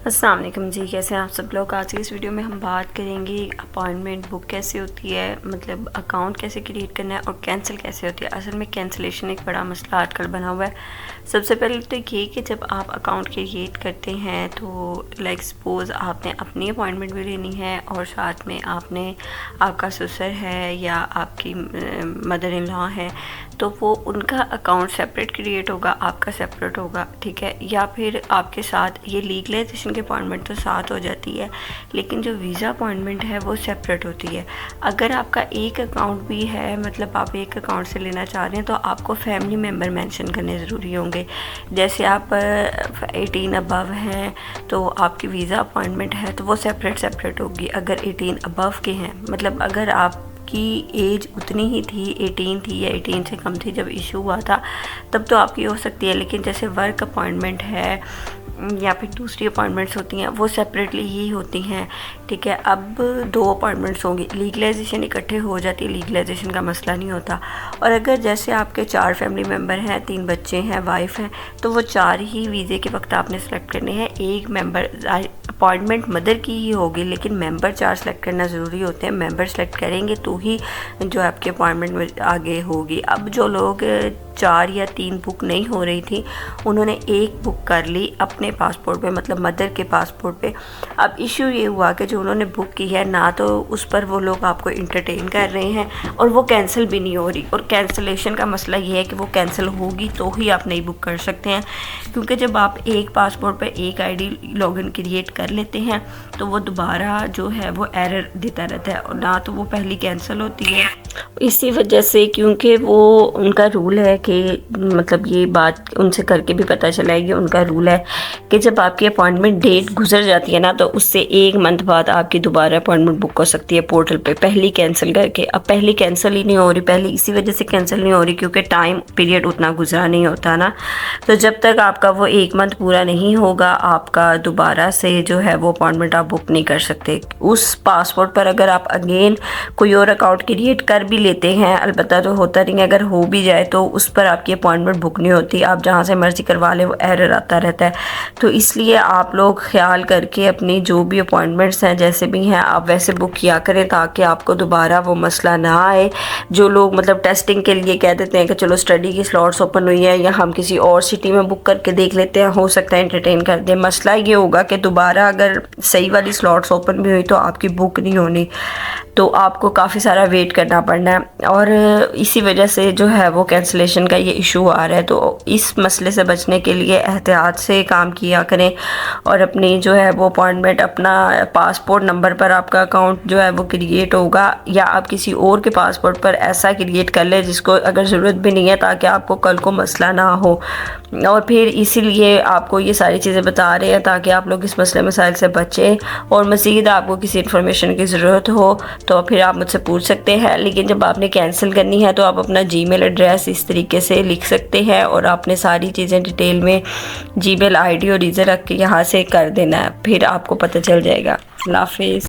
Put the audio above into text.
अस्सलाम वालेकुम जी, कैसे हैं आप सब लोग। आज की इस वीडियो में हम बात करेंगे अपॉइंटमेंट बुक कैसे होती है, मतलब अकाउंट कैसे क्रिएट करना है और कैंसिल कैसे होती है। असल में कैंसिलेशन एक बड़ा मसला आजकल बना हुआ है। सबसे पहले तो ये कि जब आप अकाउंट क्रिएट करते हैं तो लाइक सपोज़ आपने अपनी अपॉइंटमेंट भी लेनी है और साथ में आपने आपका ससुर है या आपकी मदर इन लॉ है, तो वो उनका अकाउंट सेपरेट क्रिएट होगा, आपका सेपरेट होगा, ठीक है। या फिर आपके साथ ये लीगलाइजेशन की अपॉइंटमेंट तो साथ हो जाती है, लेकिन जो वीज़ा अपॉइंटमेंट है वो सेपरेट होती है। अगर आपका एक अकाउंट भी है, मतलब आप एक अकाउंट से लेना चाह रहे हैं, तो आपको फैमिली मेम्बर मेंशन करने ज़रूरी होंगे। जैसे आप 18 अबव हैं तो आपकी वीज़ा अपॉइंटमेंट है तो वो सेपरेट होगी। अगर 18 अबव के हैं, मतलब अगर आप की एज उतनी ही थी, 18 थी या 18 से कम थी जब इशू हुआ था, तब तो आपकी हो सकती है। लेकिन जैसे वर्क अपॉइंटमेंट है या फिर दूसरी अपॉइंटमेंट्स होती हैं वो सेपरेटली ही होती हैं, ठीक है। अब 2 अपॉइंटमेंट्स होंगी, लीगलाइजेशन इकट्ठे हो जाती है, लीगलाइजेशन का मसला नहीं होता। और अगर जैसे आपके 4 फैमिली मेम्बर हैं, 3 बच्चे हैं, वाइफ हैं, तो वो 4 ही वीज़े के वक्त आपने सेलेक्ट करने हैं। एक मेंबर अपॉइंटमेंट मदर की ही होगी, लेकिन मेंबर 4 सेलेक्ट करना ज़रूरी होते हैं। मेंबर सेलेक्ट करेंगे तो ही जो आपकी अपॉइंटमेंट आगे होगी। अब जो लोग 4 या 3 बुक नहीं हो रही थी, उन्होंने एक बुक कर ली अपने पासपोर्ट पे, मतलब मदर के पासपोर्ट पे। अब इशू ये हुआ कि जो उन्होंने बुक की है ना, तो उस पर वो लोग आपको इंटरटेन कर रहे हैं और वो कैंसिल भी नहीं हो रही। और कैंसिलेशन का मसला ये है कि वो कैंसिल होगी तो ही आप नई बुक कर सकते हैं, क्योंकि जब आप एक पासपोर्ट पे एक आईडी लॉगिन क्रिएट कर लेते हैं तो वो दोबारा जो है वो एरर देता रहता है, और ना तो वो पहली कैंसिल होती है। इसी वजह से, क्योंकि वो उनका रूल है कि मतलब ये बात उनसे करके भी पता चला है कि उनका रूल है कि जब आपकी अपॉइंटमेंट डेट गुजर जाती है ना, तो उससे 1 मंथ बाद आपकी दोबारा अपॉइंटमेंट बुक हो सकती है पोर्टल पे, पहली कैंसिल करके। अब पहली कैंसिल ही नहीं हो रही, पहली इसी वजह से कैंसिल नहीं हो रही क्योंकि टाइम पीरियड उतना गुजरा नहीं होता ना। तो जब तक आपका वो 1 मंथ पूरा नहीं होगा, आपका दोबारा से जो है वो अपॉइंटमेंट आप बुक नहीं कर सकते। उस पासपोर्ट पर अगर आप अगेन कोई और अकाउंट क्रिएट कर भी लेते हैं, अलबत्ता तो होता नहीं है, अगर हो भी जाए तो उस पर आपकी अपॉइंटमेंट बुक नहीं होती, आप जहाँ से मर्जी करवा लें वो एरर आता रहता है। तो इसलिए आप लोग ख्याल करके अपनी जो भी अपॉइंटमेंट्स हैं जैसे भी हैं आप वैसे बुक किया करें, ताकि आपको दोबारा वो मसला ना आए। जो लोग मतलब टेस्टिंग के लिए कह देते हैं कि चलो स्टडी की स्लॉट्स ओपन हुई है या हम किसी और सिटी में बुक करके देख लेते हैं, हो सकता है एंटरटेन कर दें, मसला ये होगा कि दोबारा अगर सही वाली स्लॉट्स ओपन भी हुई तो आपकी बुक नहीं होनी, तो आपको काफ़ी सारा वेट करना पड़ना है। और इसी वजह से जो है वो कैंसिलेशन का ये इशू आ रहा है। तो इस मसले से बचने के लिए एहतियात से काम किया करें और अपनी जो है वो अपॉइंटमेंट अपना पासपोर्ट नंबर पर आपका अकाउंट जो है वो क्रिएट होगा, या आप किसी और के पासपोर्ट पर ऐसा क्रिएट कर ले जिसको अगर ज़रूरत भी नहीं है, ताकि आपको कल को मसला ना हो। और फिर इसीलिए आपको ये सारी चीज़ें बता रहे हैं ताकि आप लोग इस मसले मसाइल से बचें। और मज़ीद आपको किसी इन्फॉर्मेशन की ज़रूरत हो तो फिर आप मुझसे पूछ सकते हैं, लेकिन जब आपने कैंसिल करनी है तो आप अपना जीमेल एड्रेस इस तरीके से लिख सकते हैं और आपने सारी चीज़ें डिटेल में जीमेल आईडी और रीज़न रख के यहाँ से कर देना है, फिर आपको पता चल जाएगा। अल्लाह हाफ़िज़।